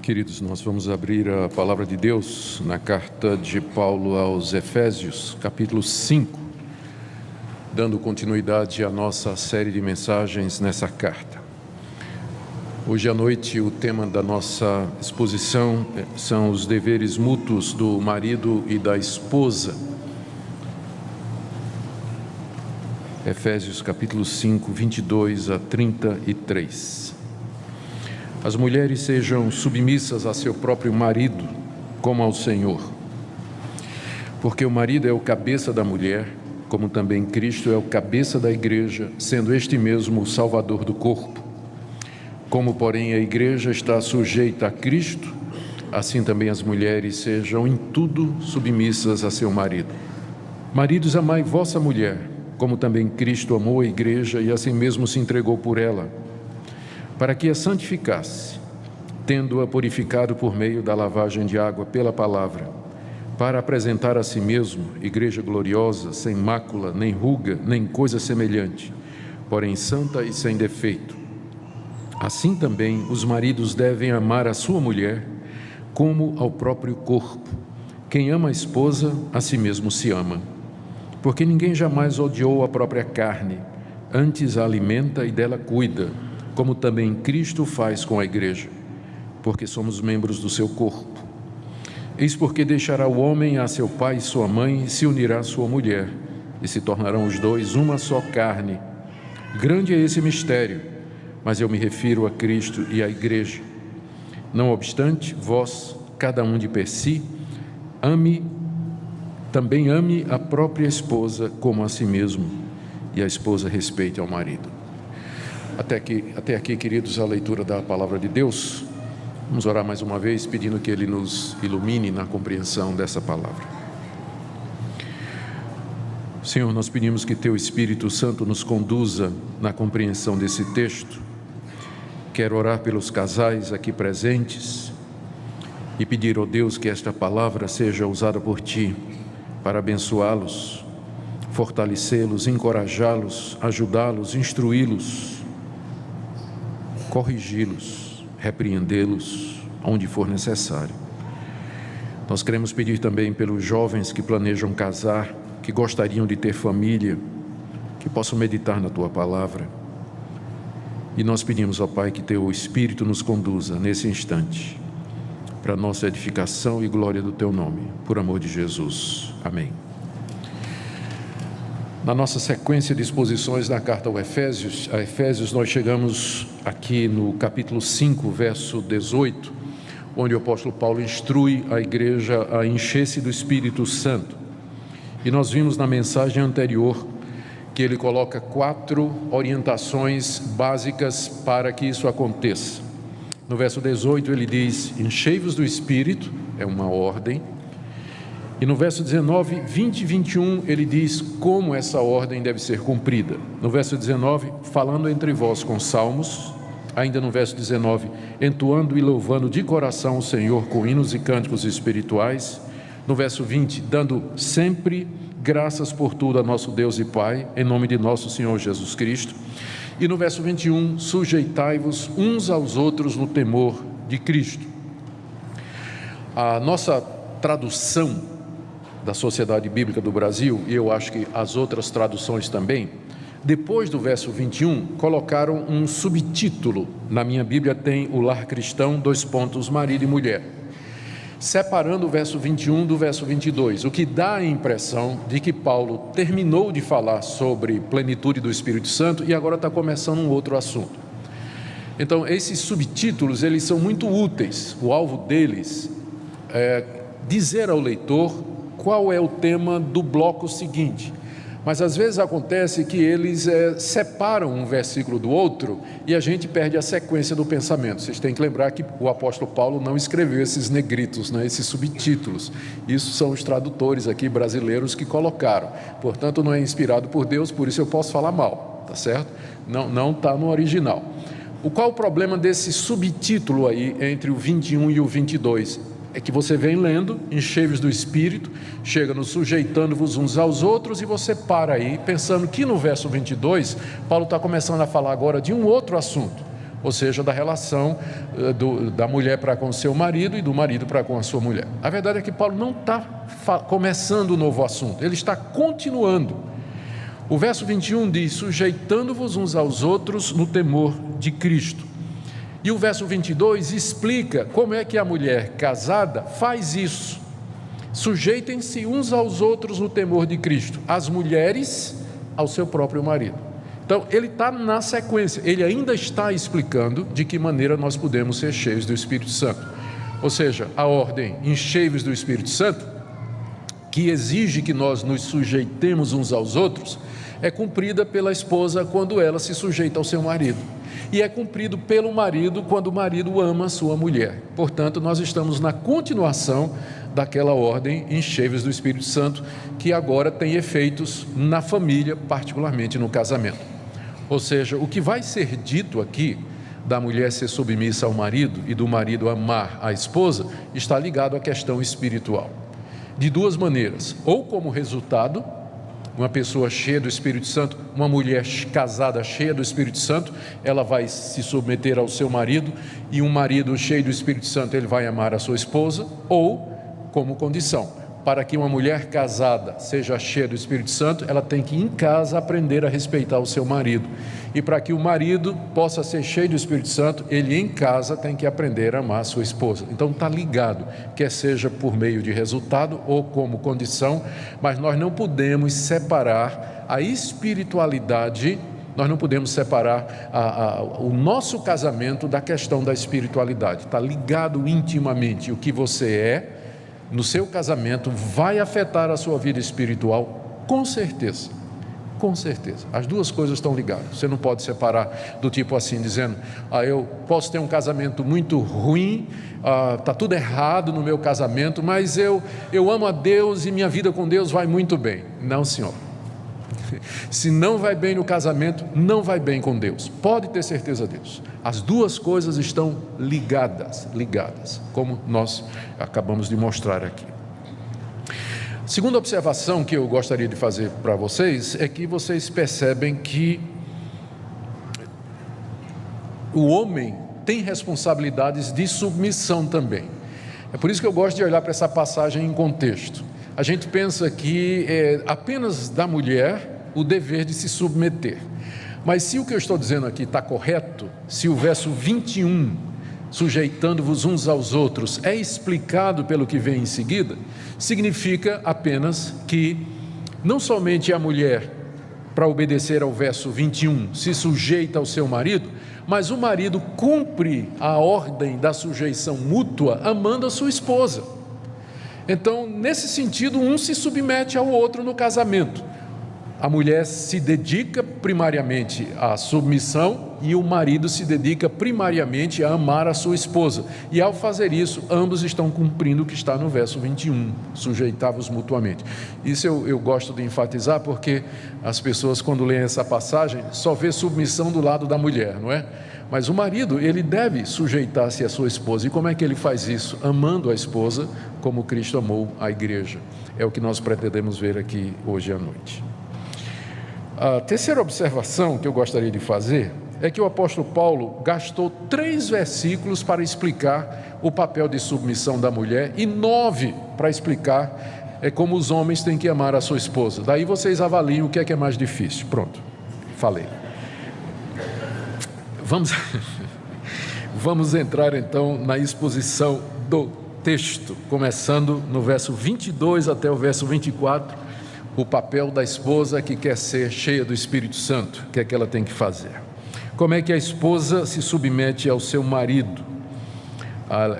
Queridos, nós vamos abrir a palavra de Deus na carta de Paulo aos Efésios, capítulo 5, dando continuidade à nossa série de mensagens nessa carta. Hoje à noite o tema da nossa exposição são os deveres mútuos do marido e da esposa. Efésios capítulo 5, 22 a 33. As mulheres sejam submissas a seu próprio marido, como ao Senhor. Porque o marido é o cabeça da mulher, como também Cristo é o cabeça da igreja, sendo este mesmo o Salvador do corpo. Como, porém, a igreja está sujeita a Cristo, assim também as mulheres sejam em tudo submissas a seu marido. Maridos, amai vossa mulher, como também Cristo amou a igreja e assim mesmo se entregou por ela, para que a santificasse, tendo-a purificado por meio da lavagem de água pela palavra, para apresentar a si mesmo igreja gloriosa, sem mácula, nem ruga, nem coisa semelhante, porém santa e sem defeito. Assim também os maridos devem amar a sua mulher como ao próprio corpo. Quem ama a esposa, a si mesmo se ama. Porque ninguém jamais odiou a própria carne, antes a alimenta e dela cuida, como também Cristo faz com a igreja, porque somos membros do seu corpo. Eis porque deixará o homem a seu pai e sua mãe, e se unirá à sua mulher, e se tornarão os dois uma só carne. Grande é esse mistério, mas eu me refiro a Cristo e à igreja. Não obstante, vós, cada um de per si, também ame a própria esposa como a si mesmo, e a esposa respeite ao marido. Até aqui, queridos, a leitura da palavra de Deus. Vamos orar mais uma vez, pedindo que Ele nos ilumine na compreensão dessa palavra. Senhor, nós pedimos que Teu Espírito Santo nos conduza na compreensão desse texto. Quero orar pelos casais aqui presentes e pedir, ó Deus, que esta palavra seja usada por Ti para abençoá-los, fortalecê-los, encorajá-los, ajudá-los, instruí-los, corrigi-los, repreendê-los, onde for necessário. Nós queremos pedir também pelos jovens que planejam casar, que gostariam de ter família, que possam meditar na Tua palavra. E nós pedimos, ó Pai, que Teu Espírito nos conduza nesse instante, para nossa edificação e glória do Teu nome, por amor de Jesus. Amém. Na nossa sequência de exposições na carta a Efésios, nós chegamos aqui no capítulo 5, verso 18, onde o apóstolo Paulo instrui a igreja a encher-se do Espírito Santo. E nós vimos na mensagem anterior que ele coloca 4 orientações básicas para que isso aconteça. No verso 18 ele diz: enchei-vos do Espírito, é uma ordem. E no verso 19, 20 e 21, ele diz como essa ordem deve ser cumprida. No verso 19, falando entre vós com salmos. Ainda no verso 19, entoando e louvando de coração o Senhor com hinos e cânticos espirituais. No verso 20, dando sempre graças por tudo a nosso Deus e Pai, em nome de nosso Senhor Jesus Cristo. E no verso 21, sujeitai-vos uns aos outros no temor de Cristo. A nossa tradução da Sociedade Bíblica do Brasil, e eu acho que as outras traduções também, depois do verso 21, colocaram um subtítulo. Na minha Bíblia tem o lar cristão, marido e mulher, separando o verso 21 do verso 22, o que dá a impressão de que Paulo terminou de falar sobre plenitude do Espírito Santo e agora está começando um outro assunto. Então, esses subtítulos, eles são muito úteis. O alvo deles é dizer ao leitor qual é o tema do bloco seguinte. Mas às vezes acontece que eles separam um versículo do outro e a gente perde a sequência do pensamento. Vocês têm que lembrar que o apóstolo Paulo não escreveu esses negritos, né, esses subtítulos. Isso são os tradutores aqui brasileiros que colocaram. Portanto, não é inspirado por Deus, por isso eu posso falar mal, tá certo? Não está no original. Qual o problema desse subtítulo aí entre o 21 e o 22? É que você vem lendo, enchei-vos do Espírito, chega no sujeitando-vos uns aos outros, e você para aí, pensando que no verso 22, Paulo está começando a falar agora de um outro assunto, ou seja, da relação da mulher para com o seu marido e do marido para com a sua mulher. A verdade é que Paulo não está começando um novo assunto, ele está continuando. O verso 21 diz: sujeitando-vos uns aos outros no temor de Cristo. E o verso 22 explica como é que a mulher casada faz isso. Sujeitem-se uns aos outros no temor de Cristo, as mulheres ao seu próprio marido. Então, ele está na sequência, ele ainda está explicando de que maneira nós podemos ser cheios do Espírito Santo. Ou seja, a ordem enchei-vos do Espírito Santo, que exige que nós nos sujeitemos uns aos outros, é cumprida pela esposa quando ela se sujeita ao seu marido. E é cumprido pelo marido quando o marido ama a sua mulher. Portanto, nós estamos na continuação daquela ordem enchei-vos do Espírito Santo, que agora tem efeitos na família, particularmente no casamento. Ou seja, o que vai ser dito aqui, da mulher ser submissa ao marido e do marido amar a esposa, está ligado à questão espiritual. De duas maneiras: ou como resultado, uma pessoa cheia do Espírito Santo, uma mulher casada cheia do Espírito Santo, ela vai se submeter ao seu marido, e um marido cheio do Espírito Santo, ele vai amar a sua esposa. Ou como condição, para que uma mulher casada seja cheia do Espírito Santo, ela tem que em casa aprender a respeitar o seu marido. E para que o marido possa ser cheio do Espírito Santo, ele em casa tem que aprender a amar a sua esposa. Então está ligado, quer seja por meio de resultado ou como condição, mas nós não podemos separar a espiritualidade, nós não podemos separar o nosso casamento da questão da espiritualidade. Está ligado intimamente. O que você é no seu casamento vai afetar a sua vida espiritual, com certeza, com certeza. As duas coisas estão ligadas. Você não pode separar do tipo assim, dizendo: eu posso ter um casamento muito ruim, está tudo errado no meu casamento, mas eu amo a Deus e minha vida com Deus vai muito bem. Não, senhor. Se não vai bem no casamento, não vai bem com Deus. Pode ter certeza disso. As duas coisas estão ligadas, como nós acabamos de mostrar aqui. Segunda observação que eu gostaria de fazer para vocês é que vocês percebem que o homem tem responsabilidades de submissão também. É por isso que eu gosto de olhar para essa passagem em contexto. A gente pensa que é apenas da mulher o dever de se submeter. Mas se o que eu estou dizendo aqui está correto, se o verso 21, sujeitando-vos uns aos outros, é explicado pelo que vem em seguida, significa apenas que não somente a mulher, para obedecer ao verso 21, se sujeita ao seu marido, mas o marido cumpre a ordem da sujeição mútua amando a sua esposa. Então, nesse sentido, um se submete ao outro no casamento. A mulher se dedica primariamente à submissão e o marido se dedica primariamente a amar a sua esposa. E ao fazer isso, ambos estão cumprindo o que está no verso 21, sujeitavos mutuamente. Isso eu gosto de enfatizar, porque as pessoas, quando leem essa passagem, só vê submissão do lado da mulher, não é? Mas o marido, ele deve sujeitar-se à sua esposa. E como é que ele faz isso? Amando a esposa como Cristo amou a igreja. É o que nós pretendemos ver aqui hoje à noite. A terceira observação que eu gostaria de fazer é que o apóstolo Paulo gastou 3 versículos para explicar o papel de submissão da mulher e 9 para explicar como os homens têm que amar a sua esposa. Daí vocês avaliam o que é mais difícil. Pronto, falei. Vamos entrar então na exposição do texto, começando no verso 22 até o verso 24. O papel da esposa que quer ser cheia do Espírito Santo, o que é que ela tem que fazer? Como é que a esposa se submete ao seu marido?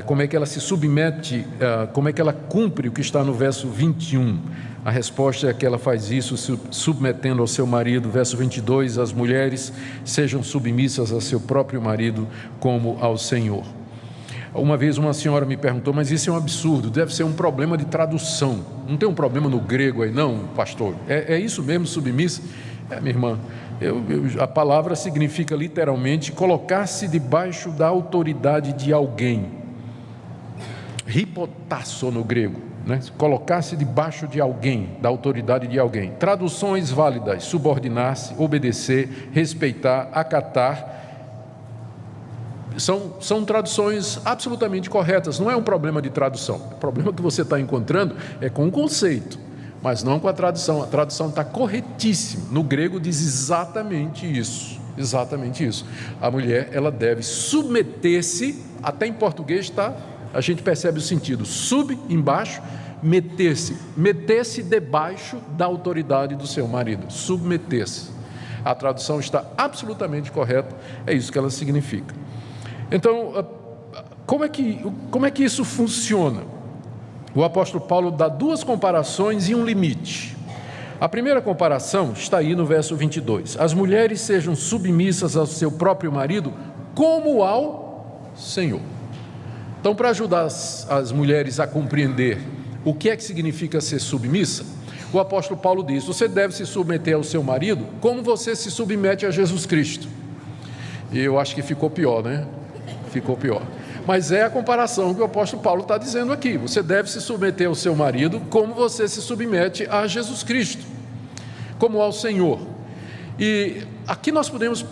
Como é que ela se submete, como é que ela cumpre o que está no verso 21? A resposta é que ela faz isso submetendo ao seu marido. Verso 22, as mulheres sejam submissas a seu próprio marido como ao Senhor. Uma vez uma senhora me perguntou: mas isso é um absurdo, deve ser um problema de tradução. Não tem um problema no grego aí não, pastor? É isso mesmo, submissa? Minha irmã, a palavra significa literalmente colocar-se debaixo da autoridade de alguém. Hipotasso no grego, né? Colocar-se debaixo de alguém, da autoridade de alguém. Traduções válidas: subordinar-se, obedecer, respeitar, acatar. São traduções absolutamente corretas, não é um problema de tradução. O problema que você está encontrando é com o conceito, mas não com a tradução. A tradução está corretíssima. No grego diz exatamente isso. Exatamente isso. A mulher, ela deve submeter-se, até em português está, a gente percebe o sentido, sub, embaixo, meter-se debaixo da autoridade do seu marido, submeter-se. A tradução está absolutamente correta, é isso que ela significa. Então, como é que isso funciona? O apóstolo Paulo dá duas comparações e um limite. A primeira comparação está aí no verso 22. As mulheres sejam submissas ao seu próprio marido como ao Senhor. Então, para ajudar as mulheres a compreender o que é que significa ser submissa, o apóstolo Paulo diz: você deve se submeter ao seu marido como você se submete a Jesus Cristo. E eu acho que ficou pior, né? Ficou pior. Mas é a comparação que o apóstolo Paulo está dizendo aqui. Você deve se submeter ao seu marido como você se submete a Jesus Cristo, como ao Senhor. E aqui nós podemos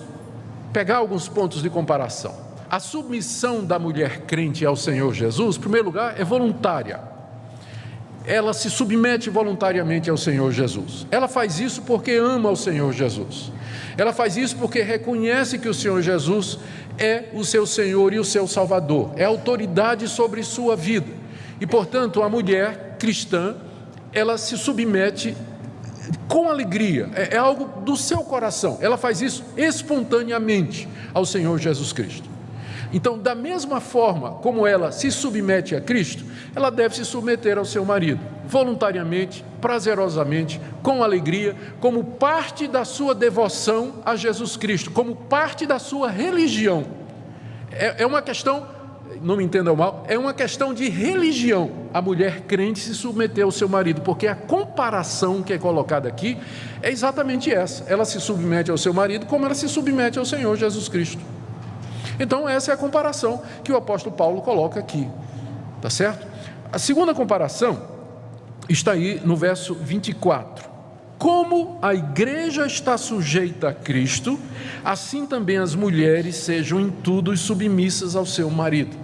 pegar alguns pontos de comparação. A submissão da mulher crente ao Senhor Jesus, em primeiro lugar, é voluntária. Ela se submete voluntariamente ao Senhor Jesus. Ela faz isso porque ama o Senhor Jesus. Ela faz isso porque reconhece que o Senhor Jesus é o seu Senhor e o seu Salvador, é autoridade sobre sua vida. E, portanto, a mulher cristã, ela se submete com alegria, é algo do seu coração. Ela faz isso espontaneamente ao Senhor Jesus Cristo. Então, da mesma forma como ela se submete a Cristo, ela deve se submeter ao seu marido, voluntariamente, prazerosamente, com alegria, como parte da sua devoção a Jesus Cristo, como parte da sua religião. É uma questão, não me entendam mal, é uma questão de religião. A mulher crente se submeter ao seu marido, porque a comparação que é colocada aqui é exatamente essa. Ela se submete ao seu marido como ela se submete ao Senhor Jesus Cristo. Então, essa é a comparação que o apóstolo Paulo coloca aqui, tá certo? A segunda comparação está aí no verso 24. Como a igreja está sujeita a Cristo, assim também as mulheres sejam em tudo submissas ao seu marido.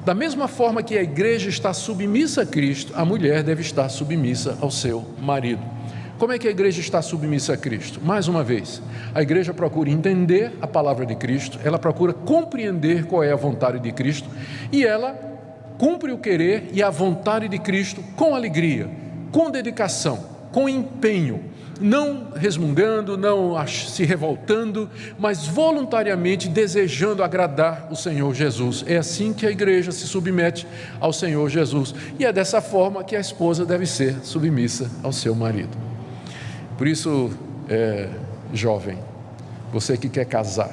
Da mesma forma que a igreja está submissa a Cristo, a mulher deve estar submissa ao seu marido. Como é que a igreja está submissa a Cristo? Mais uma vez, a igreja procura entender a palavra de Cristo, ela procura compreender qual é a vontade de Cristo e ela cumpre o querer e a vontade de Cristo com alegria, com dedicação, com empenho, não resmungando, não se revoltando, mas voluntariamente desejando agradar o Senhor Jesus. É assim que a igreja se submete ao Senhor Jesus e é dessa forma que a esposa deve ser submissa ao seu marido. Por isso, jovem, você que quer casar,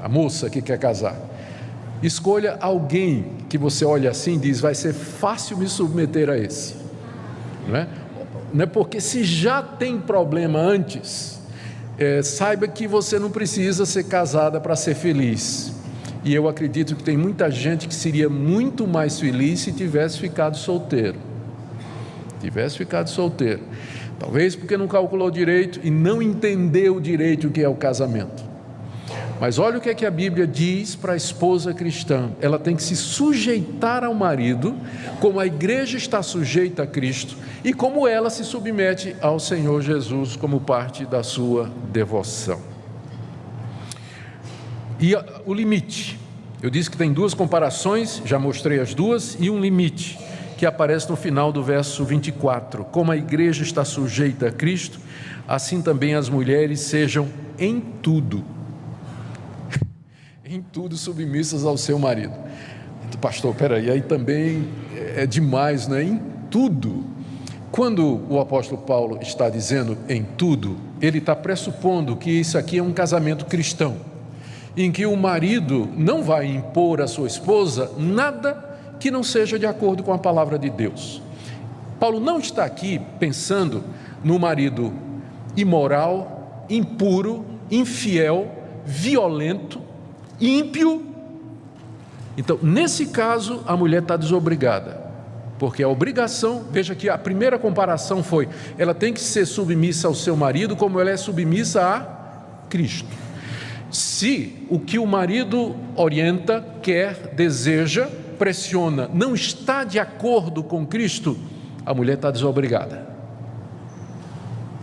a moça que quer casar, escolha alguém que você olha assim e diz: vai ser fácil me submeter a esse. Não é porque se já tem problema antes, saiba que você não precisa ser casada para ser feliz. E eu acredito que tem muita gente que seria muito mais feliz se tivesse ficado solteiro. Talvez porque não calculou direito e não entendeu direito o que é o casamento. Mas olha o que é que a Bíblia diz para a esposa cristã: ela tem que se sujeitar ao marido, como a igreja está sujeita a Cristo e como ela se submete ao Senhor Jesus como parte da sua devoção. E o limite, eu disse que tem duas comparações, já mostrei as duas, e um limite que aparece no final do verso 24: como a igreja está sujeita a Cristo, assim também as mulheres sejam em tudo submissas ao seu marido. Pastor, peraí, aí também é demais, não é? Em tudo. Quando o apóstolo Paulo está dizendo em tudo, ele está pressupondo que isso aqui é um casamento cristão, em que o marido não vai impor à sua esposa nada que não seja de acordo com a palavra de Deus. Paulo não está aqui pensando no marido imoral, impuro, infiel, violento, ímpio. Então, nesse caso, a mulher está desobrigada, porque a obrigação, veja que a primeira comparação foi, ela tem que ser submissa ao seu marido como ela é submissa a Cristo. Se o que o marido orienta, quer, deseja, pressiona, não está de acordo com Cristo, a mulher está desobrigada.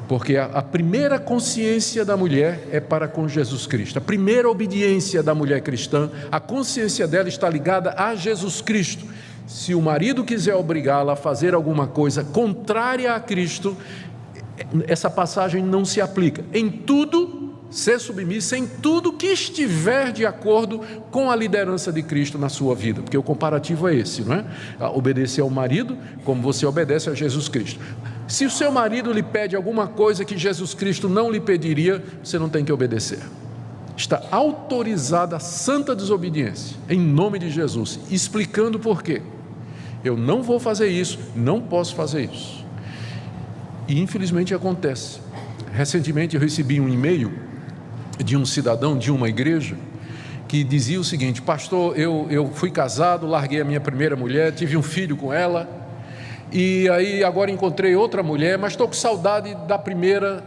Porque a primeira consciência da mulher é para com Jesus Cristo. A primeira obediência da mulher cristã, a consciência dela está ligada a Jesus Cristo. Se o marido quiser obrigá-la a fazer alguma coisa contrária a Cristo, essa passagem não se aplica. Em tudo, ser submissa em tudo que estiver de acordo com a liderança de Cristo na sua vida, porque o comparativo é esse, não é? Obedecer ao marido como você obedece a Jesus Cristo. Se o seu marido lhe pede alguma coisa que Jesus Cristo não lhe pediria, você não tem que obedecer. Está autorizada a santa desobediência, em nome de Jesus, explicando por quê. Eu não vou fazer isso, não posso fazer isso. E infelizmente acontece. Recentemente eu recebi um e-mail de um cidadão de uma igreja que dizia o seguinte: pastor, eu fui casado, larguei a minha primeira mulher, tive um filho com ela, e aí agora encontrei outra mulher, mas estou com saudade da primeira.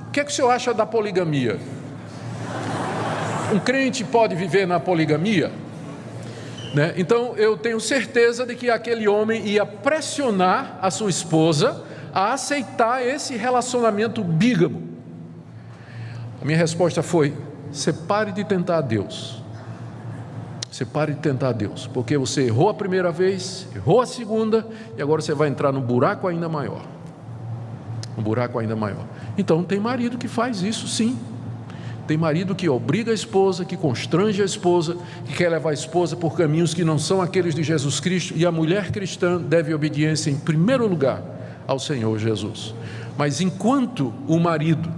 O que é que o senhor acha da poligamia? Um crente pode viver na poligamia? Né? Então eu tenho certeza de que aquele homem ia pressionar a sua esposa a aceitar esse relacionamento bígamo. A minha resposta foi: você pare de tentar a Deus. Você pare de tentar a Deus, porque você errou a primeira vez, errou a segunda, e agora você vai entrar num buraco ainda maior. Um buraco ainda maior. Então tem marido que faz isso, sim. Tem marido que obriga a esposa, que constrange a esposa, que quer levar a esposa por caminhos que não são aqueles de Jesus Cristo, e a mulher cristã deve obediência em primeiro lugar ao Senhor Jesus. Mas enquanto o marido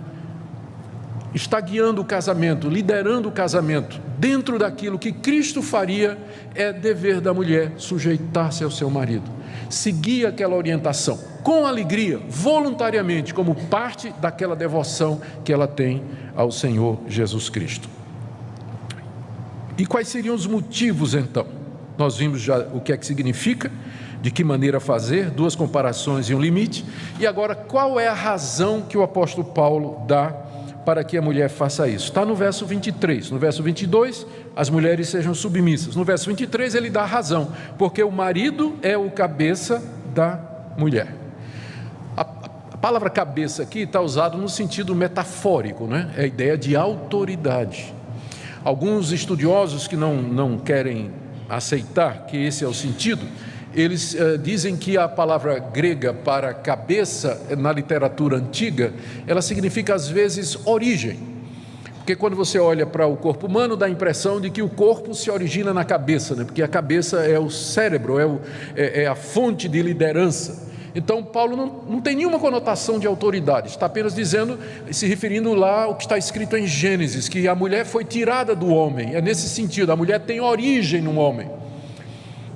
está guiando o casamento, liderando o casamento, dentro daquilo que Cristo faria, é dever da mulher sujeitar-se ao seu marido, seguir aquela orientação, com alegria, voluntariamente, como parte daquela devoção que ela tem ao Senhor Jesus Cristo. E quais seriam os motivos então? Nós vimos já o que é que significa, de que maneira fazer, duas comparações e um limite, e agora qual é a razão que o apóstolo Paulo dá para que a mulher faça isso? Está no verso 23, no verso 22, as mulheres sejam submissas. No verso 23 ele dá a razão, porque o marido é o cabeça da mulher. A palavra cabeça aqui está usada no sentido metafórico, né? É a ideia de autoridade. Alguns estudiosos que não querem aceitar que esse é o sentido, eles dizem que a palavra grega para cabeça, na literatura antiga, ela significa às vezes origem, porque quando você olha para o corpo humano, dá a impressão de que o corpo se origina na cabeça, né? Porque a cabeça é o cérebro, é a fonte de liderança. Então Paulo não tem nenhuma conotação de autoridade, está apenas dizendo, se referindo lá ao que está escrito em Gênesis, que a mulher foi tirada do homem, é nesse sentido, a mulher tem origem no homem.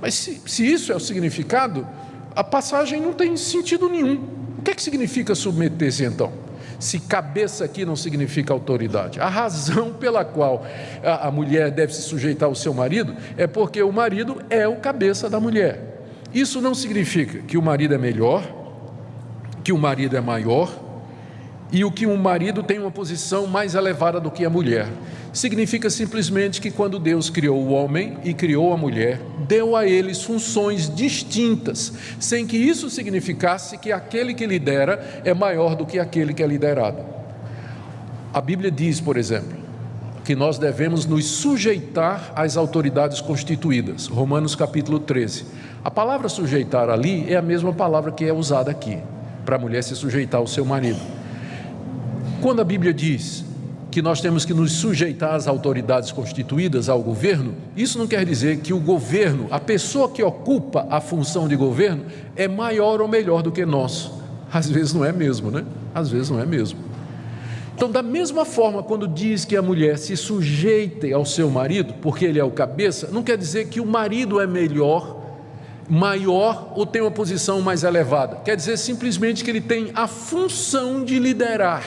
Mas se isso é o significado, a passagem não tem sentido nenhum. O que é que significa submeter-se então? Se cabeça aqui não significa autoridade. A razão pela qual a mulher deve se sujeitar ao seu marido é porque o marido é o cabeça da mulher. Isso não significa que o marido é melhor, que o marido é maior e que o marido tem uma posição mais elevada do que a mulher. Significa simplesmente que quando Deus criou o homem e criou a mulher, deu a eles funções distintas, sem que isso significasse que aquele que lidera é maior do que aquele que é liderado. A Bíblia diz, por exemplo, que nós devemos nos sujeitar às autoridades constituídas. Romanos capítulo 13. A palavra sujeitar ali é a mesma palavra que é usada aqui, para a mulher se sujeitar ao seu marido. Quando a Bíblia diz que nós temos que nos sujeitar às autoridades constituídas, ao governo, isso não quer dizer que o governo, a pessoa que ocupa a função de governo, é maior ou melhor do que nós. Às vezes não é mesmo, né? Às vezes não é mesmo. Então, da mesma forma, quando diz que a mulher se sujeite ao seu marido, porque ele é o cabeça, não quer dizer que o marido é melhor, maior ou tem uma posição mais elevada. Quer dizer simplesmente que ele tem a função de liderar,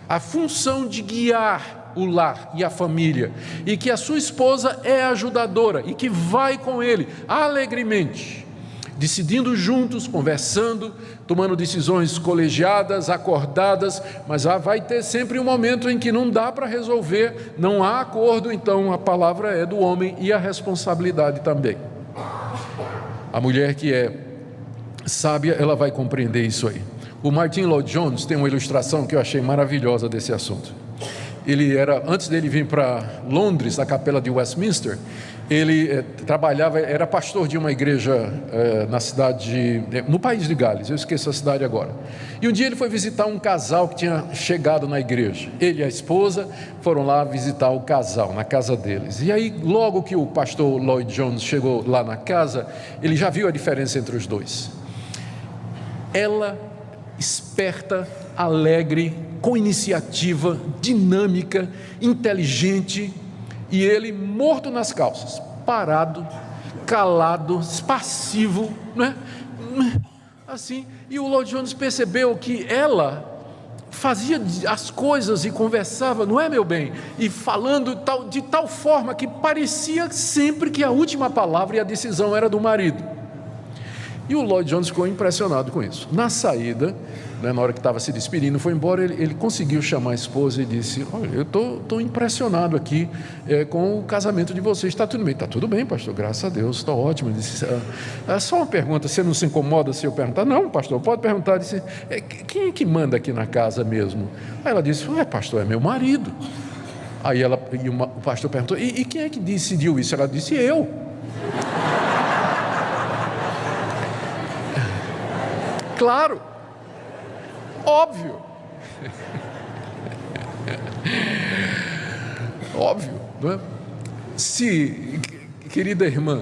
a função de guiar o lar e a família, e que a sua esposa é ajudadora e que vai com ele alegremente. decidindo juntos, conversando, tomando decisões colegiadas, acordadas, mas vai ter sempre um momento em que não dá para resolver, não há acordo, então a palavra é do homem e a responsabilidade também. A mulher que é sábia, ela vai compreender isso aí. O Martin Lloyd-Jones tem uma ilustração que eu achei maravilhosa desse assunto. Ele antes dele vir para Londres, na capela de Westminster, ele trabalhava, era pastor de uma igreja no país de Gales, eu esqueço a cidade agora. E um dia ele foi visitar um casal que tinha chegado na igreja. Ele e a esposa foram lá visitar o casal, na casa deles. E aí, logo que o pastor Lloyd-Jones chegou lá na casa, ele já viu a diferença entre os dois. Ela, esperta, alegre, com iniciativa, dinâmica, inteligente, e ele morto nas calças, parado, calado, passivo, né? Assim. E o Lloyd-Jones percebeu que ela fazia as coisas e conversava, não é, meu bem? E falando de tal forma que parecia sempre que a última palavra e a decisão era do marido. E o Lloyd-Jones ficou impressionado com isso. Na saída, na hora que estava se despedindo, foi embora, ele conseguiu chamar a esposa e disse: olha, eu estou impressionado aqui com o casamento de vocês. Está tudo bem? Está tudo bem, pastor, graças a Deus, está ótimo. Ele disse: só uma pergunta, você não se incomoda se eu perguntar? Não, pastor, pode perguntar. Ele disse: quem é que manda aqui na casa mesmo? Aí ela disse: pastor, é meu marido. Aí o pastor perguntou: e quem é que decidiu isso? Ela disse: eu. Claro, óbvio, óbvio, não é? Querida irmã,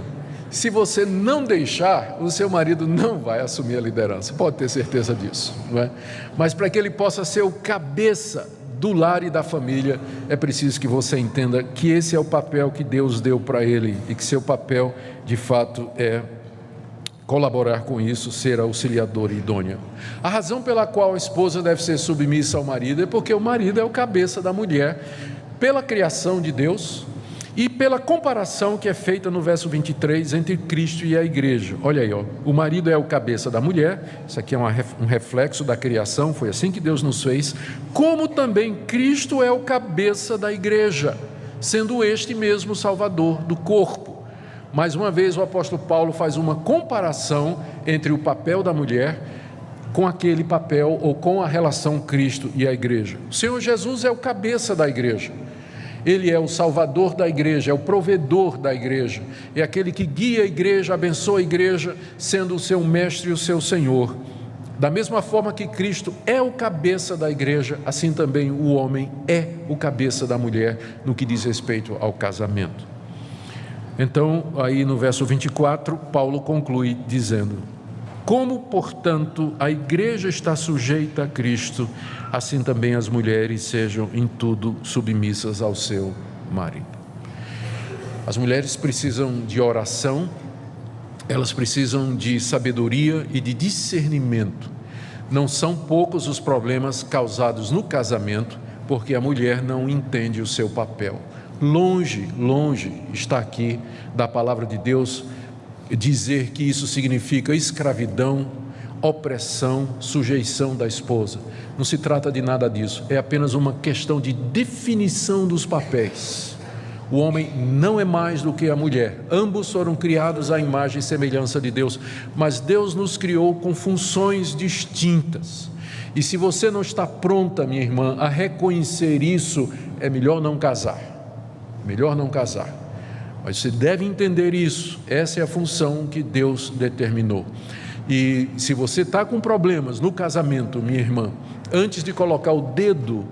se você não deixar, o seu marido não vai assumir a liderança, pode ter certeza disso, não é? Mas para que ele possa ser o cabeça do lar e da família, é preciso que você entenda que esse é o papel que Deus deu para ele e que seu papel, de fato, é colaborar com isso, ser auxiliador e idônea. A razão pela qual a esposa deve ser submissa ao marido é porque o marido é o cabeça da mulher, pela criação de Deus e pela comparação que é feita no verso 23 entre Cristo e a igreja. Olha aí, o marido é o cabeça da mulher, isso aqui é um reflexo da criação, foi assim que Deus nos fez, como também Cristo é o cabeça da igreja, sendo este mesmo o Salvador do corpo. Mais uma vez o apóstolo Paulo faz uma comparação entre o papel da mulher com aquele papel ou com a relação Cristo e a igreja. O Senhor Jesus é o cabeça da igreja, Ele é o salvador da igreja, é o provedor da igreja, é aquele que guia a igreja, abençoa a igreja, sendo o seu mestre e o seu Senhor. Da mesma forma que Cristo é o cabeça da igreja, assim também o homem é o cabeça da mulher no que diz respeito ao casamento. Então, aí no verso 24, Paulo conclui dizendo: como, portanto, a igreja está sujeita a Cristo, assim também as mulheres sejam em tudo submissas ao seu marido. As mulheres precisam de oração, elas precisam de sabedoria e de discernimento. Não são poucos os problemas causados no casamento, porque a mulher não entende o seu papel. Longe está aqui da palavra de Deus dizer que isso significa escravidão, opressão, sujeição da esposa. Não se trata de nada disso, é apenas uma questão de definição dos papéis. O homem não é mais do que a mulher, ambos foram criados à imagem e semelhança de Deus, mas Deus nos criou com funções distintas. E se você não está pronta, minha irmã, a reconhecer isso, é melhor não casar. Melhor não casar, mas você deve entender isso, essa é a função que Deus determinou. E se você está com problemas no casamento, minha irmã, antes de colocar o dedo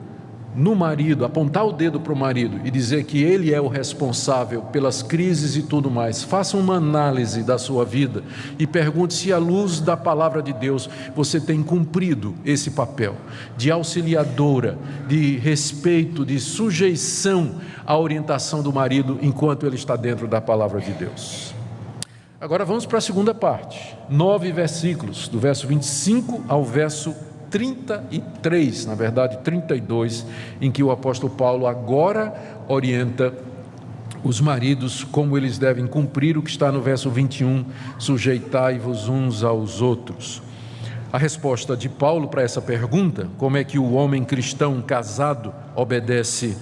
no marido, apontar o dedo para o marido e dizer que ele é o responsável pelas crises e tudo mais, faça uma análise da sua vida e pergunte se à luz da palavra de Deus você tem cumprido esse papel de auxiliadora, de respeito, de sujeição à orientação do marido enquanto ele está dentro da palavra de Deus. Agora vamos para a segunda parte, 9 versículos, do verso 25 ao verso 33, na verdade 32, em que o apóstolo Paulo agora orienta os maridos, como eles devem cumprir o que está no verso 21, sujeitai-vos uns aos outros. A resposta de Paulo para essa pergunta, como é que o homem cristão casado obedece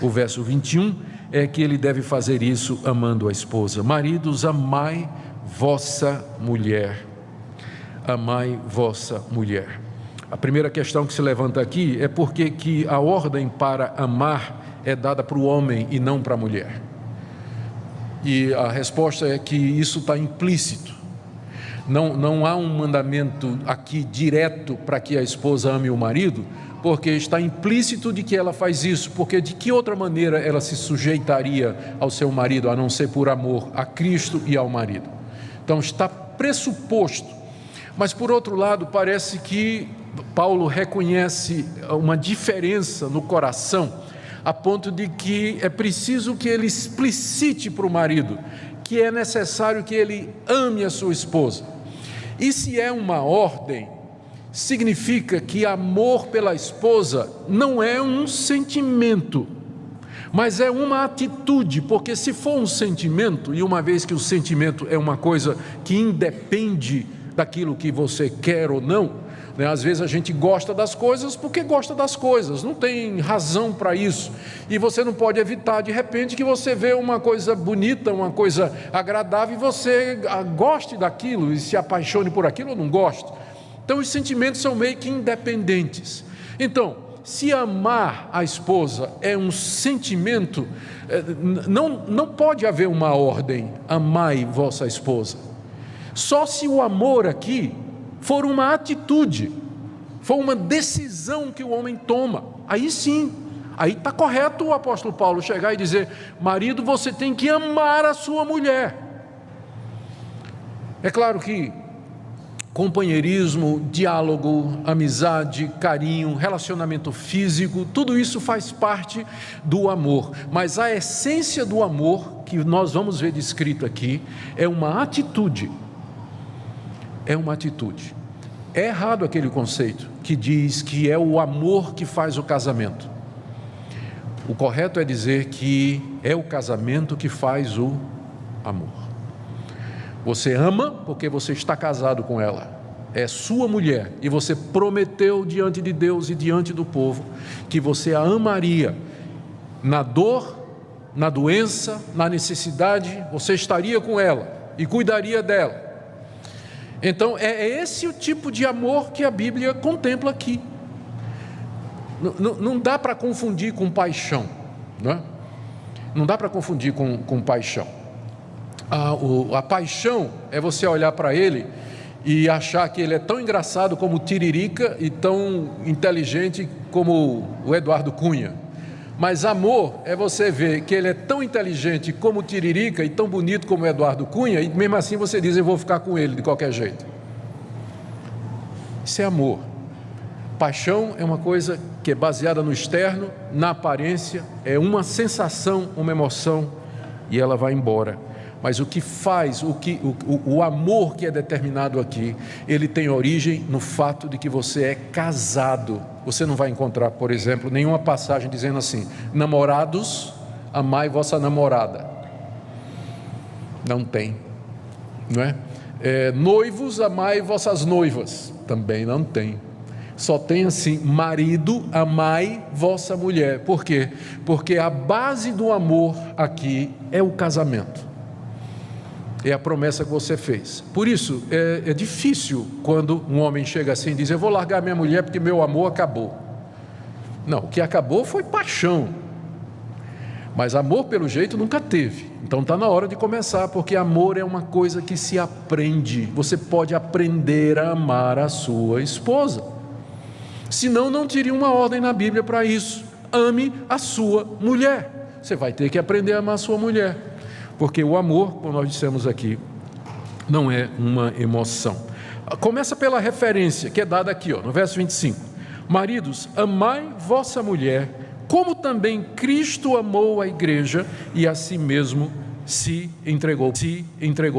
o verso 21, é que ele deve fazer isso amando a esposa. Maridos, amai vossa mulher. Amai vossa mulher. A primeira questão que se levanta aqui é por que a ordem para amar é dada para o homem e não para a mulher. E a resposta é que isso está implícito. Não há um mandamento aqui direto para que a esposa ame o marido, porque está implícito de que ela faz isso, porque de que outra maneira ela se sujeitaria ao seu marido, a não ser por amor a Cristo e ao marido. Então está pressuposto, mas por outro lado parece que Paulo reconhece uma diferença no coração, a ponto de que é preciso que ele explicite para o marido que é necessário que ele ame a sua esposa. E se é uma ordem, significa que amor pela esposa não é um sentimento, mas é uma atitude, porque se for um sentimento, e uma vez que o sentimento é uma coisa que independe daquilo que você quer ou não, né? Às vezes a gente gosta das coisas porque gosta das coisas, não tem razão para isso, e você não pode evitar de repente que você vê uma coisa bonita, uma coisa agradável, e você goste daquilo e se apaixone por aquilo ou não goste. Então os sentimentos são meio que independentes. Então, se amar a esposa é um sentimento, não pode haver uma ordem, amai vossa esposa. Só se o amor aqui for uma atitude, for uma decisão que o homem toma, aí sim, aí está correto o apóstolo Paulo chegar e dizer: marido, você tem que amar a sua mulher. É claro que companheirismo, diálogo, amizade, carinho, relacionamento físico, tudo isso faz parte do amor, mas a essência do amor, que nós vamos ver descrito aqui, é uma atitude. É uma atitude. É errado aquele conceito que diz que é o amor que faz o casamento. O correto é dizer que é o casamento que faz o amor. Você ama porque você está casado com ela, é sua mulher, e você prometeu diante de Deus e diante do povo que você a amaria na dor, na doença, na necessidade, você estaria com ela e cuidaria dela. Então é esse o tipo de amor que a Bíblia contempla aqui. Não dá para confundir com paixão, né? Não dá para confundir com paixão. A paixão é você olhar para ele e achar que ele é tão engraçado como Tiririca e tão inteligente como o Eduardo Cunha. Mas amor é você ver que ele é tão inteligente como Tiririca e tão bonito como Eduardo Cunha, e mesmo assim você diz: eu vou ficar com ele de qualquer jeito. Isso é amor. Paixão é uma coisa que é baseada no externo, na aparência, é uma sensação, uma emoção, e ela vai embora. Mas o que faz, o amor que é determinado aqui, ele tem origem no fato de que você é casado. Você não vai encontrar, por exemplo, nenhuma passagem dizendo assim: namorados, amai vossa namorada. Não tem, não é? Noivos, amai vossas noivas. Também não tem. Só tem assim: marido, amai vossa mulher. Por quê? Porque a base do amor aqui é o casamento. É a promessa que você fez. Por isso, é difícil quando um homem chega assim e diz: eu vou largar minha mulher porque meu amor acabou. Não, o que acabou foi paixão. Mas amor, pelo jeito, nunca teve. Então está na hora de começar, porque amor é uma coisa que se aprende. Você pode aprender a amar a sua esposa. Senão, não teria uma ordem na Bíblia para isso. Ame a sua mulher. Você vai ter que aprender a amar a sua mulher. Porque o amor, como nós dissemos aqui, não é uma emoção. Começa pela referência que é dada aqui, no verso 25. Maridos, amai vossa mulher, como também Cristo amou a igreja e a si mesmo se entregou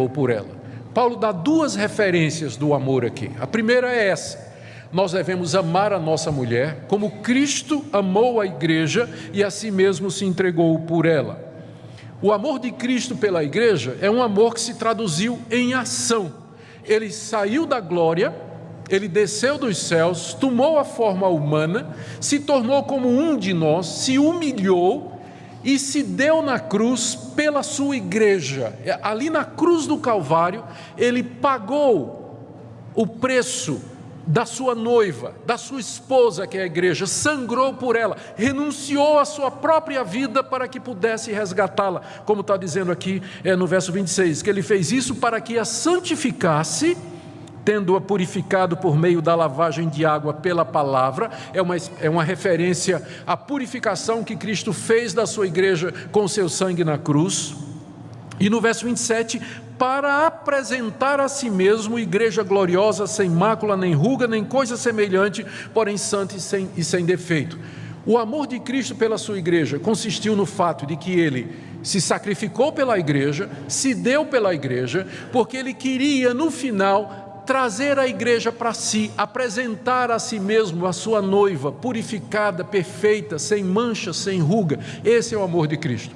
por ela. Paulo dá duas referências do amor aqui. A primeira é essa: nós devemos amar a nossa mulher como Cristo amou a igreja e a si mesmo se entregou por ela. O amor de Cristo pela igreja é um amor que se traduziu em ação. Ele saiu da glória, ele desceu dos céus, tomou a forma humana, se tornou como um de nós, se humilhou e se deu na cruz pela sua igreja. Ali na cruz do Calvário, ele pagou o preço da sua noiva, da sua esposa, que é a igreja, sangrou por ela, renunciou à sua própria vida para que pudesse resgatá-la, como está dizendo aqui no verso 26, que ele fez isso para que a santificasse, tendo-a purificado por meio da lavagem de água pela palavra. É uma referência à purificação que Cristo fez da sua igreja com seu sangue na cruz. E no verso 27, para apresentar a si mesmo igreja gloriosa, sem mácula, nem ruga, nem coisa semelhante, porém santa e sem defeito. O amor de Cristo pela sua igreja consistiu no fato de que ele se sacrificou pela igreja, se deu pela igreja, porque ele queria no final trazer a igreja para si, apresentar a si mesmo a sua noiva, purificada, perfeita, sem mancha, sem ruga. Esse é o amor de Cristo.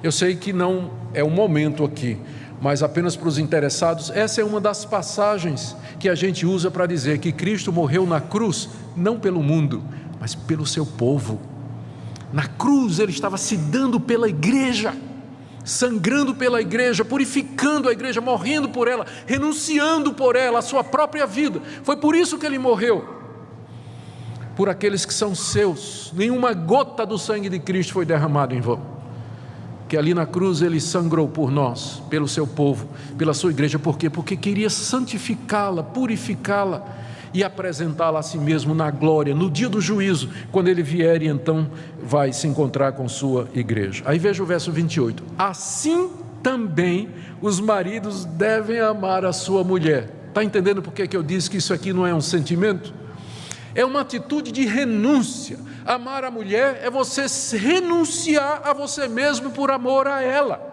Eu sei que não é o momento aqui, mas apenas para os interessados, essa é uma das passagens que a gente usa para dizer que Cristo morreu na cruz, não pelo mundo, mas pelo seu povo. Na cruz ele estava se dando pela igreja, sangrando pela igreja, purificando a igreja, morrendo por ela, renunciando por ela, a sua própria vida. Foi por isso que ele morreu, por aqueles que são seus. Nenhuma gota do sangue de Cristo foi derramado em vão. Que ali na cruz ele sangrou por nós, pelo seu povo, pela sua igreja. Por quê? Porque queria santificá-la, purificá-la e apresentá-la a si mesmo na glória, no dia do juízo, quando ele vier e então vai se encontrar com sua igreja. Aí veja o verso 28. Assim também os maridos devem amar a sua mulher. Está entendendo por que eu disse que isso aqui não é um sentimento? É uma atitude de renúncia. Amar a mulher é você renunciar a você mesmo por amor a ela.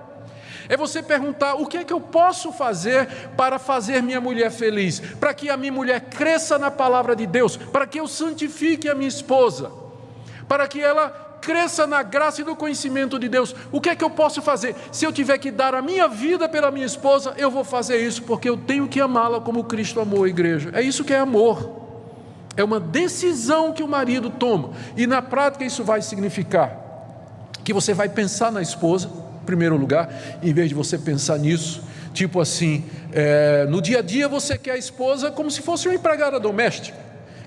É você perguntar: o que é que eu posso fazer para fazer minha mulher feliz? Para que a minha mulher cresça na palavra de Deus, para que eu santifique a minha esposa, para que ela cresça na graça e no conhecimento de Deus. O que é que eu posso fazer? Se eu tiver que dar a minha vida pela minha esposa, eu vou fazer isso, porque eu tenho que amá-la como Cristo amou a igreja. É isso que é amor. É uma decisão que o marido toma, e na prática isso vai significar que você vai pensar na esposa, em primeiro lugar, em vez de você pensar nisso, tipo assim, no dia a dia você quer a esposa como se fosse uma empregada doméstica,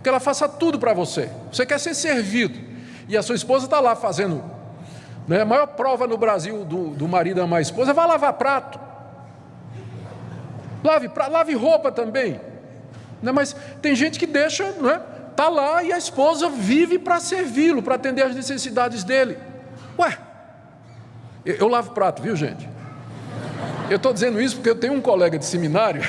que ela faça tudo para você. Você quer ser servido, e a sua esposa está lá fazendo, né? A maior prova no Brasil do marido amar a esposa é: vai lavar prato, lave roupa também. Não, mas tem gente que deixa, não é? Está lá e a esposa vive para servi-lo, para atender às necessidades dele. Ué, eu lavo prato, viu, gente? Eu estou dizendo isso porque eu tenho um colega de seminário,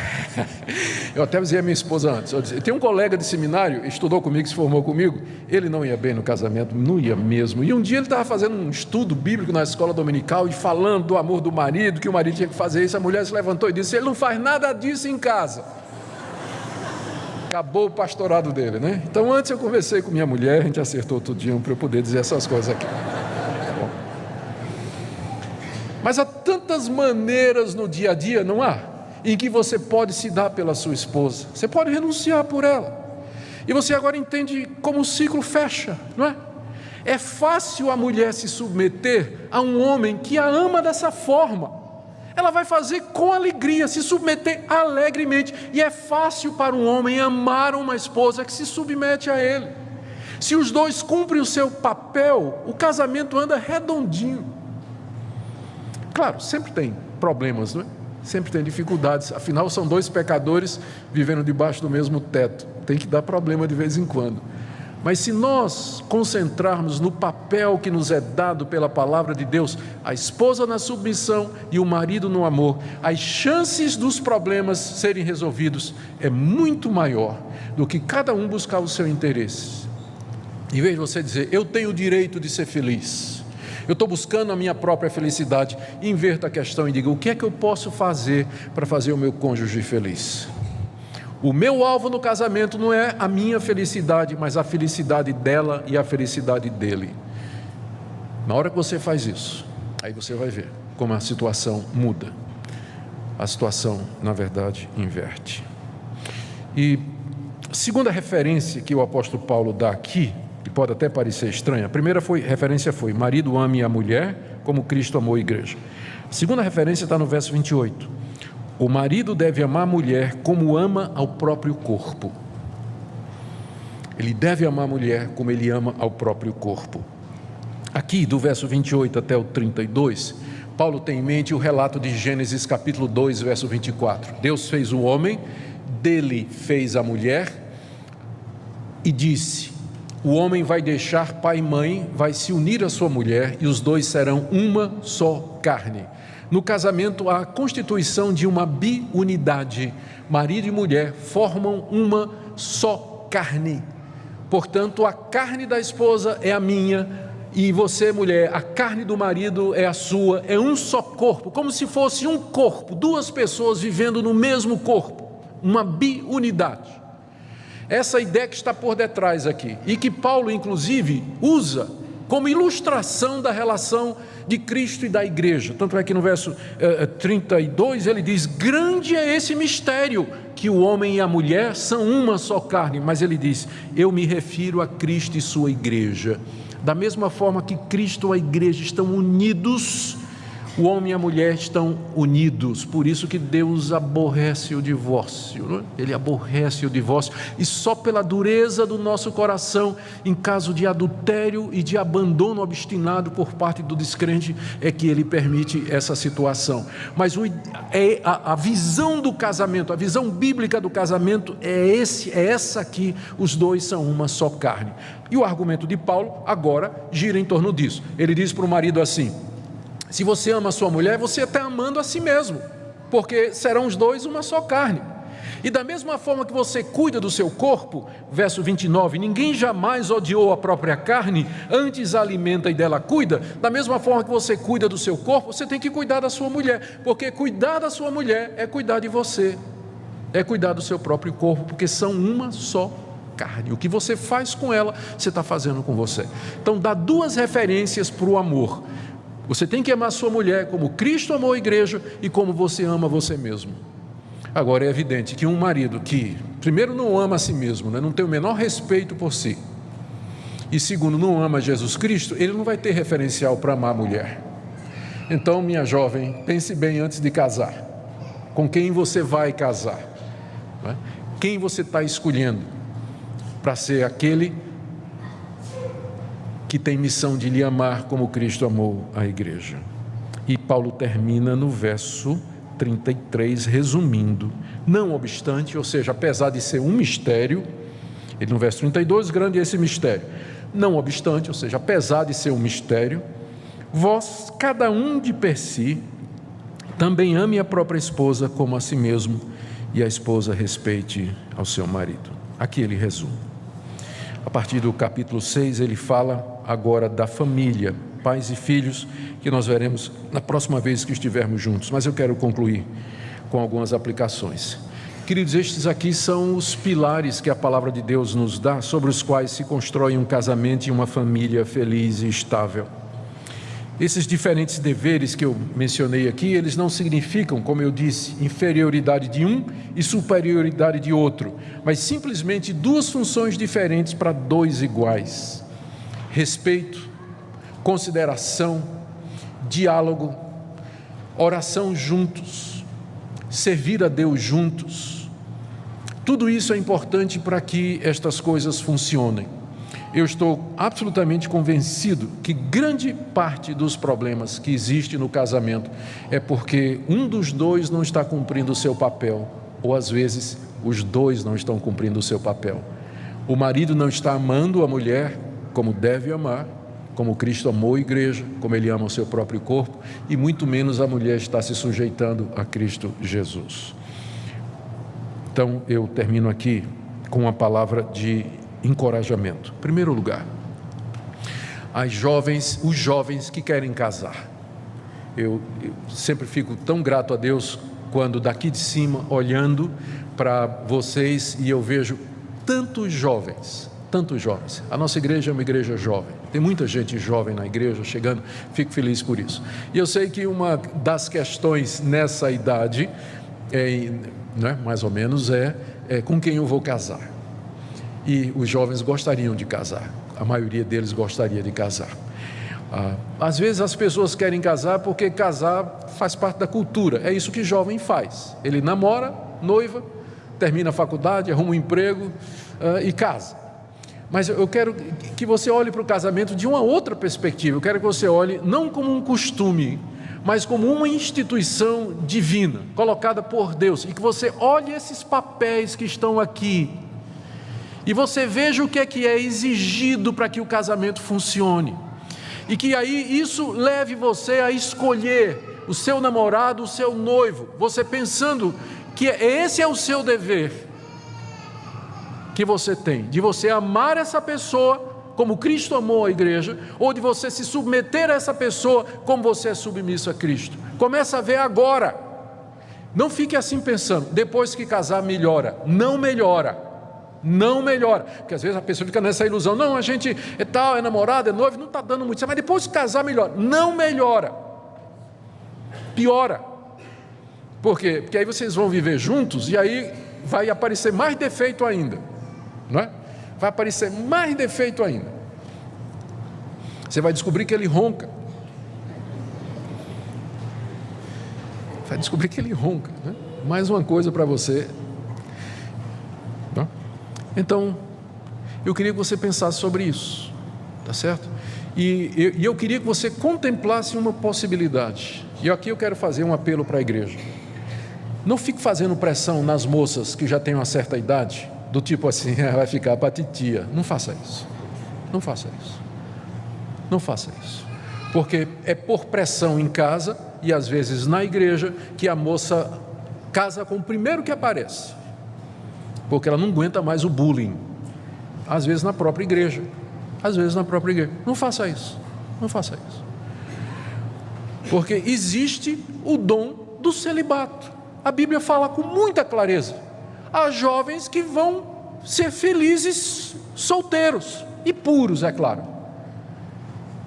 eu até dizia a minha esposa antes, eu tenho um colega de seminário, estudou comigo, se formou comigo, ele não ia bem no casamento, não ia mesmo, e um dia ele estava fazendo um estudo bíblico na escola dominical e falando do amor do marido, que o marido tinha que fazer isso. A mulher se levantou e disse: ele não faz nada disso em casa. Acabou o pastorado dele, né? Então antes eu conversei com minha mulher, a gente acertou tudinho para eu poder dizer essas coisas aqui. Bom. Mas há tantas maneiras no dia a dia, não há? Em que você pode se dar pela sua esposa, você pode renunciar por ela, e você agora entende como o ciclo fecha, não é? É fácil a mulher se submeter a um homem que a ama dessa forma. Ela vai fazer com alegria, se submeter alegremente. E é fácil para um homem amar uma esposa que se submete a ele. Se os dois cumprem o seu papel, o casamento anda redondinho. Claro, sempre tem problemas, não é? Sempre tem dificuldades. Afinal, são dois pecadores vivendo debaixo do mesmo teto. Tem que dar problema de vez em quando. Mas se nós concentrarmos no papel que nos é dado pela palavra de Deus, a esposa na submissão e o marido no amor, as chances dos problemas serem resolvidos é muito maior do que cada um buscar o seu interesse. Em vez de você dizer: eu tenho o direito de ser feliz, eu estou buscando a minha própria felicidade, inverta a questão e diga: o que é que eu posso fazer para fazer o meu cônjuge feliz? O meu alvo no casamento não é a minha felicidade, mas a felicidade dela e a felicidade dele. Na hora que você faz isso, aí você vai ver como a situação muda. A situação, na verdade, inverte. E a segunda referência que o apóstolo Paulo dá aqui, que pode até parecer estranha, a primeira referência foi: marido ame a mulher como Cristo amou a igreja. A segunda referência está no verso 28. O marido deve amar a mulher como ama ao próprio corpo. Ele deve amar a mulher como ele ama ao próprio corpo. Aqui, do verso 28 até o 32, Paulo tem em mente o relato de Gênesis capítulo 2, verso 24. Deus fez o homem, dele fez a mulher e disse: o homem vai deixar pai e mãe, vai se unir à sua mulher e os dois serão uma só carne. No casamento há a constituição de uma biunidade. Marido e mulher formam uma só carne. Portanto, a carne da esposa é a minha e você, mulher, a carne do marido é a sua. É um só corpo, como se fosse um corpo, duas pessoas vivendo no mesmo corpo, uma biunidade. Essa ideia que está por detrás aqui, e que Paulo inclusive usa como ilustração da relação de Cristo e da igreja. Tanto é que no verso 32 ele diz: grande é esse mistério, que o homem e a mulher são uma só carne. Mas ele diz: eu me refiro a Cristo e sua igreja. Da mesma forma que Cristo e a igreja estão unidos, o homem e a mulher estão unidos. Por isso que Deus aborrece o divórcio, não é? Ele aborrece o divórcio, e só pela dureza do nosso coração, em caso de adultério e de abandono obstinado por parte do descrente, é que ele permite essa situação. Mas a visão do casamento, a visão bíblica do casamento é essa aqui: os dois são uma só carne. E o argumento de Paulo agora gira em torno disso. Ele diz para o marido assim: se você ama a sua mulher, você está amando a si mesmo, porque serão os dois uma só carne. E da mesma forma que você cuida do seu corpo, verso 29, ninguém jamais odiou a própria carne, antes a alimenta e dela cuida. Da mesma forma que você cuida do seu corpo, você tem que cuidar da sua mulher, porque cuidar da sua mulher é cuidar de você, é cuidar do seu próprio corpo, porque são uma só carne. O que você faz com ela, você está fazendo com você. Então dá duas referências para o amor. Você tem que amar a sua mulher como Cristo amou a igreja e como você ama você mesmo. Agora é evidente que um marido que, primeiro, não ama a si mesmo, né? Não tem o menor respeito por si, e segundo, não ama Jesus Cristo, ele não vai ter referencial para amar a mulher. Então, minha jovem, pense bem antes de casar. Com quem você vai casar? Né? Quem você está escolhendo para ser aquele que tem missão de lhe amar como Cristo amou a igreja? E Paulo termina no verso 33, resumindo: não obstante, ou seja, apesar de ser um mistério, ele no verso 32, grande é esse mistério, não obstante, ou seja, apesar de ser um mistério, vós, cada um de per si, também ame a própria esposa como a si mesmo, e a esposa respeite ao seu marido. Aqui ele resume. A partir do capítulo 6, ele fala agora da família, pais e filhos, que nós veremos na próxima vez que estivermos juntos. Mas eu quero concluir com algumas aplicações. Queridos, estes aqui são os pilares que a palavra de Deus nos dá, sobre os quais se constrói um casamento e uma família feliz e estável. Esses diferentes deveres que eu mencionei aqui, eles não significam, como eu disse, inferioridade de um e superioridade de outro, mas simplesmente duas funções diferentes para dois iguais: respeito, consideração, diálogo, oração juntos, servir a Deus juntos. Tudo isso é importante para que estas coisas funcionem. Eu estou absolutamente convencido que grande parte dos problemas que existem no casamento é porque um dos dois não está cumprindo o seu papel, ou às vezes os dois não estão cumprindo o seu papel. O marido não está amando a mulher como deve amar, como Cristo amou a igreja, como ele ama o seu próprio corpo, e muito menos a mulher está se sujeitando a Cristo Jesus. Então eu termino aqui com uma palavra de encorajamento. Em primeiro lugar, os jovens que querem casar. Eu sempre fico tão grato a Deus quando daqui de cima, olhando para vocês, e eu vejo tantos jovens. A nossa igreja é uma igreja jovem. Tem muita gente jovem na igreja chegando, fico feliz por isso. E eu sei que uma das questões nessa idade, mais ou menos, é com quem eu vou casar. E os jovens gostariam de casar, a maioria deles gostaria de casar. Às vezes as pessoas querem casar porque casar faz parte da cultura, é isso que jovem faz. Ele namora, noiva, termina a faculdade, arruma um emprego e casa. Mas eu quero que você olhe para o casamento de uma outra perspectiva. Eu quero que você olhe não como um costume, mas como uma instituição divina, colocada por Deus. E que você olhe esses papéis que estão aqui. E você veja o que é exigido para que o casamento funcione. E que aí isso leve você a escolher o seu namorado, o seu noivo. Você pensando que esse é o seu dever que você tem, de você amar essa pessoa como Cristo amou a igreja, ou de você se submeter a essa pessoa como você é submisso a Cristo. Começa a ver agora. Não fique assim pensando, depois que casar melhora. Não melhora. Não melhora. Porque às vezes a pessoa fica nessa ilusão, não, a gente é tal, é namorado, é noivo, não está dando muito certo, mas depois que casar melhora. Não melhora. Piora. Por quê? Porque aí vocês vão viver juntos e aí vai aparecer mais defeito ainda. Não é? Vai aparecer mais defeito ainda. Você vai descobrir que ele ronca. Vai descobrir que ele ronca, né? Mais uma coisa para você. Não? Então, eu queria que você pensasse sobre isso, tá certo? E eu queria que você contemplasse uma possibilidade. E aqui eu quero fazer um apelo para a igreja. Não fique fazendo pressão nas moças que já têm uma certa idade, do tipo assim, vai ficar para titia. Não faça isso. Não faça isso. Não faça isso. Porque é por pressão em casa e às vezes na igreja que a moça casa com o primeiro que aparece. Porque ela não aguenta mais o bullying. Às vezes na própria igreja. Às vezes na própria igreja. Não faça isso. Não faça isso. Porque existe o dom do celibato. A Bíblia fala com muita clareza. Há jovens que vão ser felizes solteiros e puros, é claro,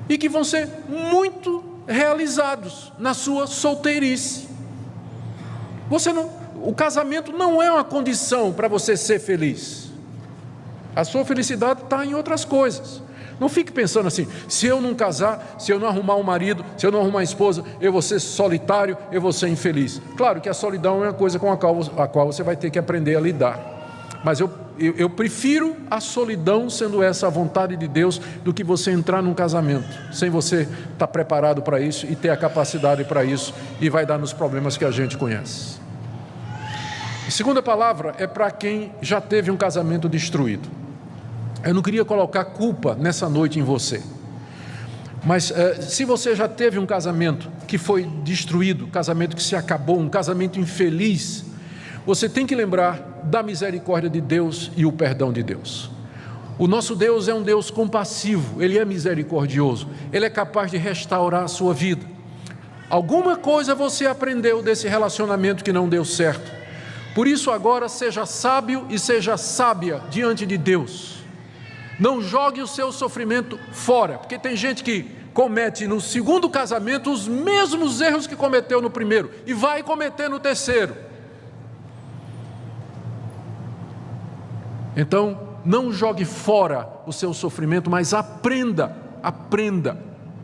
e que vão ser muito realizados na sua solteirice. O casamento não é uma condição para você ser feliz. A sua felicidade está em outras coisas. Não fique pensando assim, se eu não casar, se eu não arrumar um marido, se eu não arrumar uma esposa, eu vou ser solitário, eu vou ser infeliz. Claro que a solidão é uma coisa com a qual você vai ter que aprender a lidar. Mas eu prefiro a solidão, sendo essa a vontade de Deus, do que você entrar num casamento, sem você estar preparado para isso e ter a capacidade para isso, e vai dar nos problemas que a gente conhece. A segunda palavra é para quem já teve um casamento destruído. Eu não queria colocar culpa nessa noite em você, mas se você já teve um casamento que foi destruído, um casamento que se acabou, um casamento infeliz, você tem que lembrar da misericórdia de Deus e o perdão de Deus. O nosso Deus é um Deus compassivo, Ele é misericordioso, Ele é capaz de restaurar a sua vida. Alguma coisa você aprendeu desse relacionamento que não deu certo, por isso agora seja sábio e seja sábia diante de Deus. Não jogue o seu sofrimento fora, porque tem gente que comete no segundo casamento os mesmos erros que cometeu no primeiro e vai cometer no terceiro. Então, não jogue fora o seu sofrimento, mas aprenda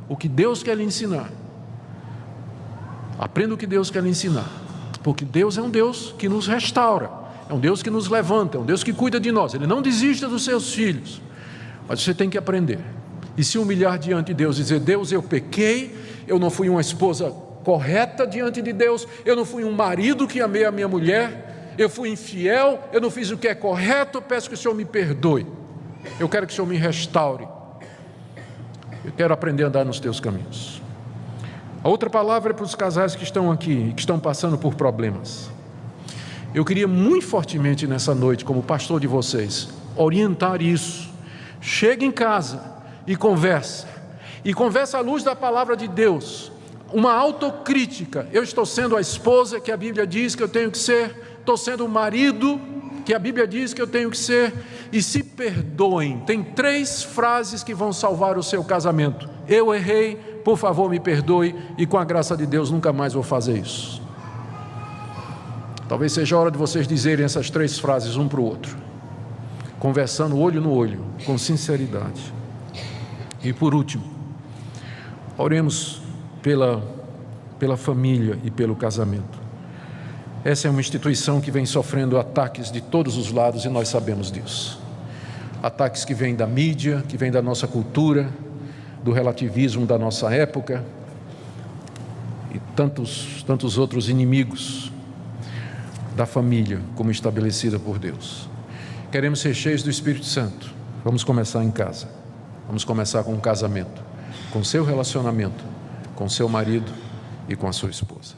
o que Deus quer lhe ensinar. Aprenda o que Deus quer lhe ensinar, porque Deus é um Deus que nos restaura, é um Deus que nos levanta, é um Deus que cuida de nós. Ele não desiste dos seus filhos. Mas você tem que aprender e se humilhar diante de Deus, dizer: Deus, eu pequei, eu não fui uma esposa correta diante de Deus, eu não fui um marido que amei a minha mulher, eu fui infiel, eu não fiz o que é correto, peço que o Senhor me perdoe, eu quero que o Senhor me restaure, eu quero aprender a andar nos teus caminhos. A outra palavra é para os casais que estão aqui, que estão passando por problemas. Eu queria muito fortemente nessa noite, como pastor de vocês, orientar isso. Chega em casa e conversa à luz da palavra de Deus, uma autocrítica. Eu estou sendo a esposa que a Bíblia diz que eu tenho que ser, estou sendo o marido que a Bíblia diz que eu tenho que ser, e se perdoem. Tem 3 frases que vão salvar o seu casamento: eu errei, por favor me perdoe, e com a graça de Deus nunca mais vou fazer isso. Talvez seja a hora de vocês dizerem essas 3 frases um para o outro, conversando olho no olho, com sinceridade. E por último, oremos pela família e pelo casamento. Essa é uma instituição que vem sofrendo ataques de todos os lados e nós sabemos disso. Ataques que vêm da mídia, que vêm da nossa cultura, do relativismo da nossa época e tantos outros inimigos da família como estabelecida por Deus. Queremos ser cheios do Espírito Santo. Vamos começar em casa. Vamos começar com o casamento, com o seu relacionamento, com o seu marido e com a sua esposa.